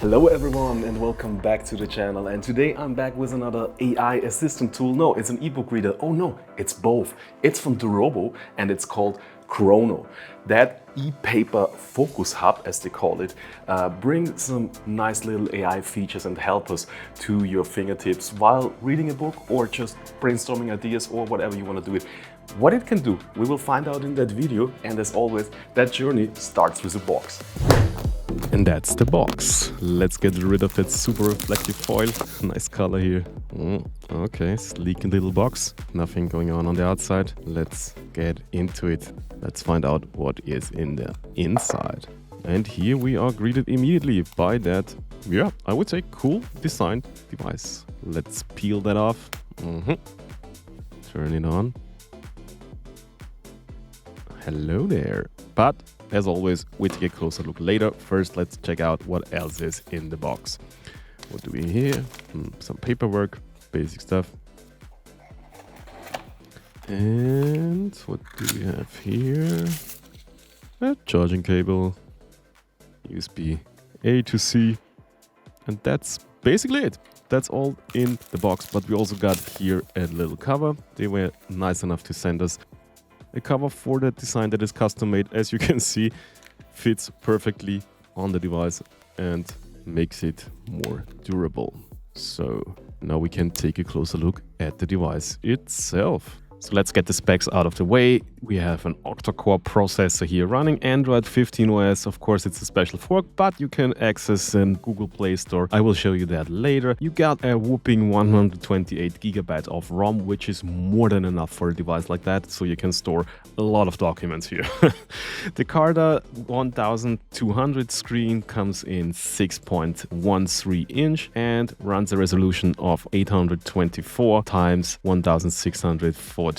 Hello everyone and welcome back to the channel, and today I'm back with another AI assistant tool. No, it's an ebook reader. Oh no, it's both. It's from Durobo and it's called Krono. That ePaper focus hub, as they call it, brings some nice little AI features and helpers to your fingertips while reading a book or just brainstorming ideas or whatever you want to do with. What it can do, we will find out in that video, and as always, that journey starts with a box. And that's the box. Let's get rid of that super reflective foil. Nice color here. Okay, sleek little box. Nothing going on the outside. Let's get into it. Let's find out what is in the inside. And here we are greeted immediately by that, yeah, I would say cool designed device. Let's peel that off. Turn it on. Hello there. But as always, we take a closer look later. First, let's check out what else is in the box. What do we here? Some paperwork, basic stuff. And what do we have here? A charging cable, USB A to C. And that's basically it. That's all in the box. But we also got here a little cover. They were nice enough to send us a cover for that design that is custom made. As you can see, fits perfectly on the device and makes it more durable. So now we can take a closer look at the device itself. So let's get the specs out of the way. We have an octa-core processor here running Android 15 OS. Of course, it's a special fork, but you can access in Google Play Store. I will show you that later. You got a whopping 128 gigabytes of ROM, which is more than enough for a device like that. So you can store a lot of documents here. The Carta 1200 screen comes in 6.13 inch and runs a resolution of 824 times 1640.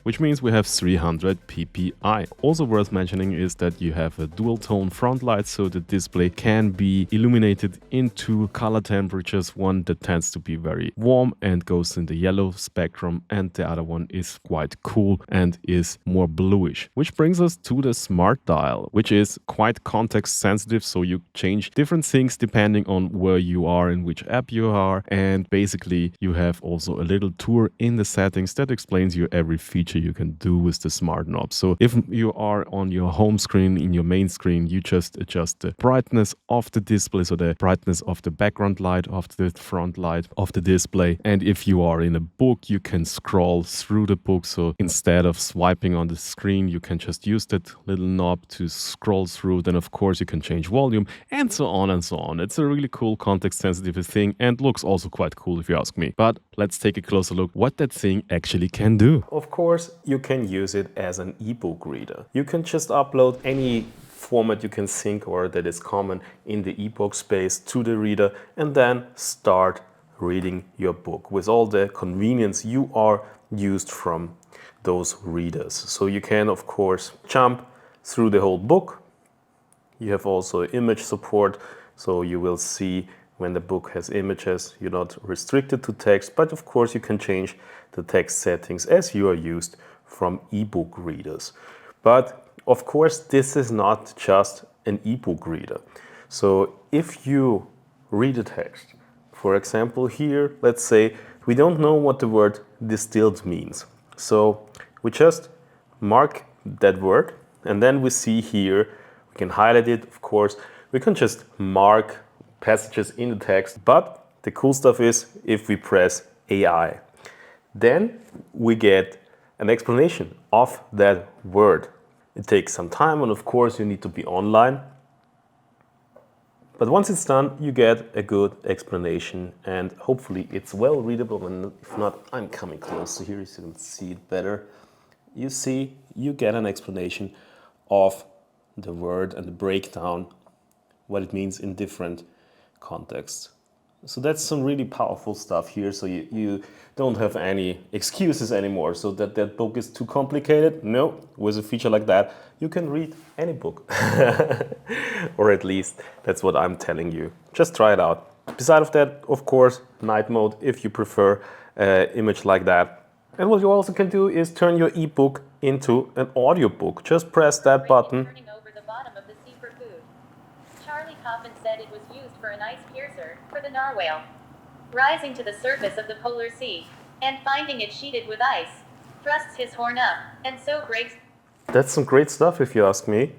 Which means we have 300 ppi. Also worth mentioning is that you have a dual tone front light, so the display can be illuminated into color temperatures. One that tends to be very warm and goes in the yellow spectrum, and the other one is quite cool and is more bluish. Which brings us to the smart dial, which is quite context sensitive, so you change different things depending on where you are and which app you are. And basically you have also a little tour in the settings that explains you every feature you can do with the smart knob. So if you are on your home screen, in your main screen, you just adjust the brightness of the display, so the brightness of the background light, of the front light of the display. And if you are in a book, you can scroll through the book. So instead of swiping on the screen, you can just use that little knob to scroll through. Then of course you can change volume and so on and so on. It's a really cool context sensitive thing and looks also quite cool if you ask me. But let's take a closer look what that thing actually can do. Of course, you can use it as an ebook reader. You can just upload any format you can think or that is common in the ebook space to the reader and then start reading your book with all the convenience you are used from those readers. So you can, of course, jump through the whole book. You have also image support, so you will see when the book has images, you're not restricted to text, but of course you can change the text settings as you are used from ebook readers. But of course, this is not just an ebook reader. So if you read a text, for example here, let's say we don't know what the word distilled means. So we just mark that word and then we see here, we can highlight it, of course, we can just mark passages in the text. But the cool stuff is if we press AI, then we get an explanation of that word. It takes some time and of course you need to be online. But once it's done, you get a good explanation and hopefully it's well readable. And if not, I'm coming closer here so you can see it better. You see, you get an explanation of the word and the breakdown, what it means in different contexts. So that's some really powerful stuff here. So you don't have any excuses anymore. So that book is too complicated. No, with a feature like that, you can read any book. Or at least that's what I'm telling you. Just try it out. Beside of that, of course, night mode if you prefer an image like that. And what you also can do is turn your ebook into an audiobook. Just press that button. Turning over the bottom of the sea for food. Charlie Coffin said said it was used for an ice piercer for the narwhal. Rising to the surface of the polar sea, and finding it sheeted with ice, thrusts his horn up, and so breaks. That's some great stuff if you ask me.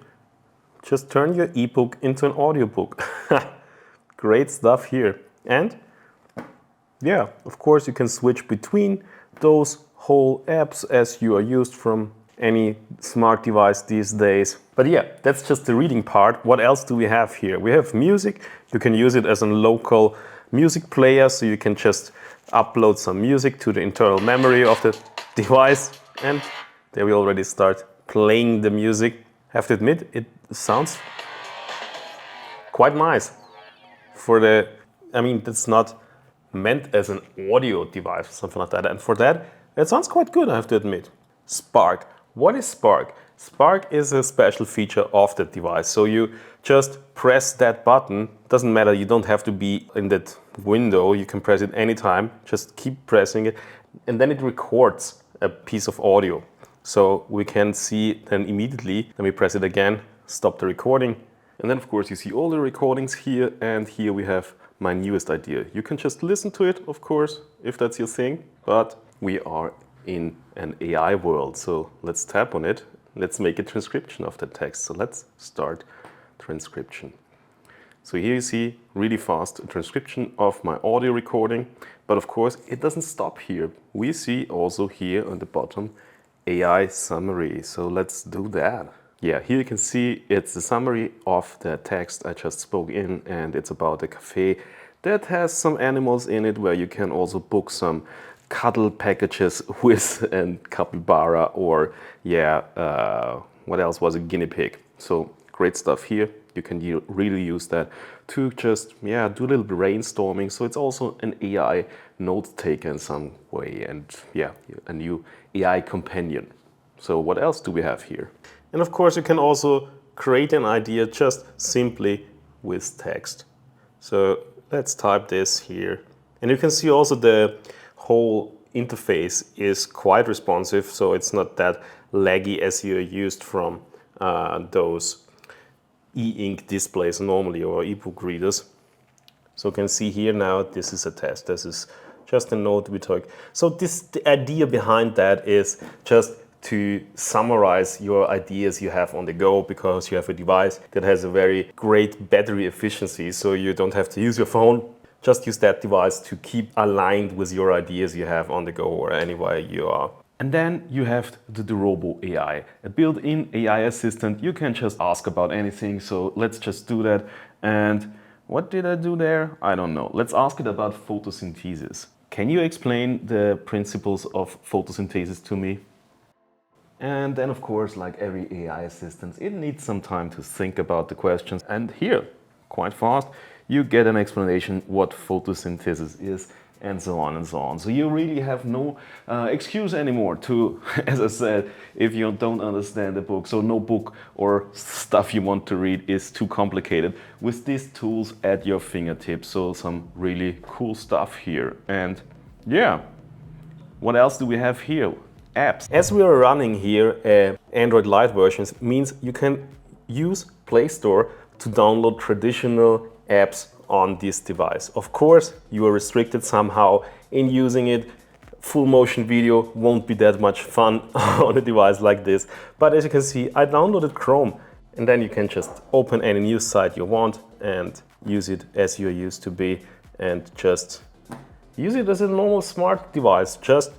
Just turn your ebook into an audiobook. Great stuff here. And yeah, of course you can switch between those whole apps as you are used from any smart device these days. But yeah, that's just the reading part. What else do we have here? We have music. You can use it as a local music player, so you can just upload some music to the internal memory of the device, and there we already start playing the music. I have to admit, it sounds quite nice. That's not meant as an audio device or something like that, and for that, it sounds quite good, I have to admit. Spark. What is Spark? Spark is a special feature of the device. So you just press that button. Doesn't matter, you don't have to be in that window. You can press it anytime. Just keep pressing it. And then it records a piece of audio. So we can see then immediately, let me press it again, stop the recording. And then of course you see all the recordings here, and here we have my newest idea. You can just listen to it, of course, if that's your thing, but we are in an AI world, so let's tap on it. Let's make a transcription of the text. So let's start transcription. So here you see really fast transcription of my audio recording, but of course it doesn't stop here. We see also here on the bottom AI summary. So let's do that. Yeah, here you can see it's a summary of the text I just spoke in, and it's about a cafe that has some animals in it where you can also book some cuddle packages with a capybara or what else was a guinea pig. So great stuff here. You can really use that to just do a little brainstorming. So it's also an AI note taker in some way, and a new AI companion. So what else do we have here? And of course you can also create an idea just simply with text. So let's type this here. And you can see also the whole interface is quite responsive, so it's not that laggy as you're used from those e-ink displays normally or ebook readers. So you can see here now, this is a test. This is just a note we took. So the idea behind that is just to summarize your ideas you have on the go, because you have a device that has a very great battery efficiency, so you don't have to use your phone. Just use that device to keep aligned with your ideas you have on the go or anywhere you are. And then you have the Durobo AI, a built-in AI assistant. You can just ask about anything, so let's just do that. And what did I do there? I don't know. Let's ask it about photosynthesis. Can you explain the principles of photosynthesis to me? And then of course, like every AI assistant, it needs some time to think about the questions. And here, quite fast, you get an explanation what photosynthesis is, and so on and so on. So you really have no excuse anymore to, as I said, if you don't understand the book. So no book or stuff you want to read is too complicated with these tools at your fingertips. So some really cool stuff here. And yeah, what else do we have here? Apps. As we are running here Android Lite versions, means you can use Play Store to download traditional apps on this device. Of course, you are restricted somehow in using it. Full motion video won't be that much fun on a device like this. But as you can see, I downloaded Chrome, and then you can just open any news site you want and use it as you're used to be, and just use it as a normal smart device, just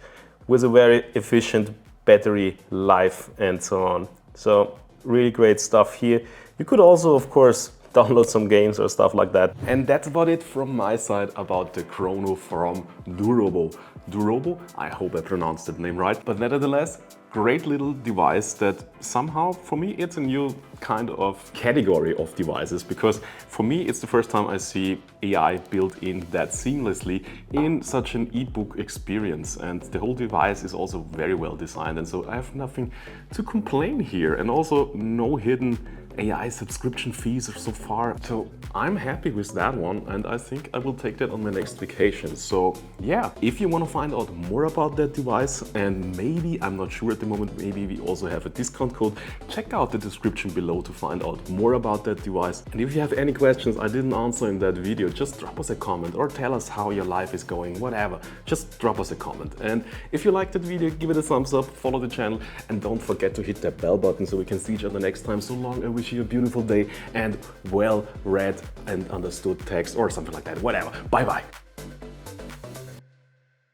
with a very efficient battery life and so on. So really great stuff here. You could also, of course, download some games or stuff like that. And that's about it from my side about the Krono from Durobo. Durobo, I hope I pronounced that name right, but nevertheless, great little device that somehow, for me, it's a new kind of category of devices, because for me, it's the first time I see AI built in that seamlessly in such an ebook experience. And the whole device is also very well designed, and so I have nothing to complain here. And also no hidden AI subscription fees so far. So I'm happy with that one, and I think I will take that on my next vacation. So yeah, if you want to find out more about that device, and maybe, I'm not sure at the moment, maybe we also have a discount code, check out the description below to find out more about that device. And if you have any questions I didn't answer in that video, just drop us a comment or tell us how your life is going, whatever. Just drop us a comment. And if you liked that video, give it a thumbs up, follow the channel, and don't forget to hit that bell button so we can see each other next time. So long, I wish you a beautiful day and well read and understood text or something like that. Whatever. Bye bye.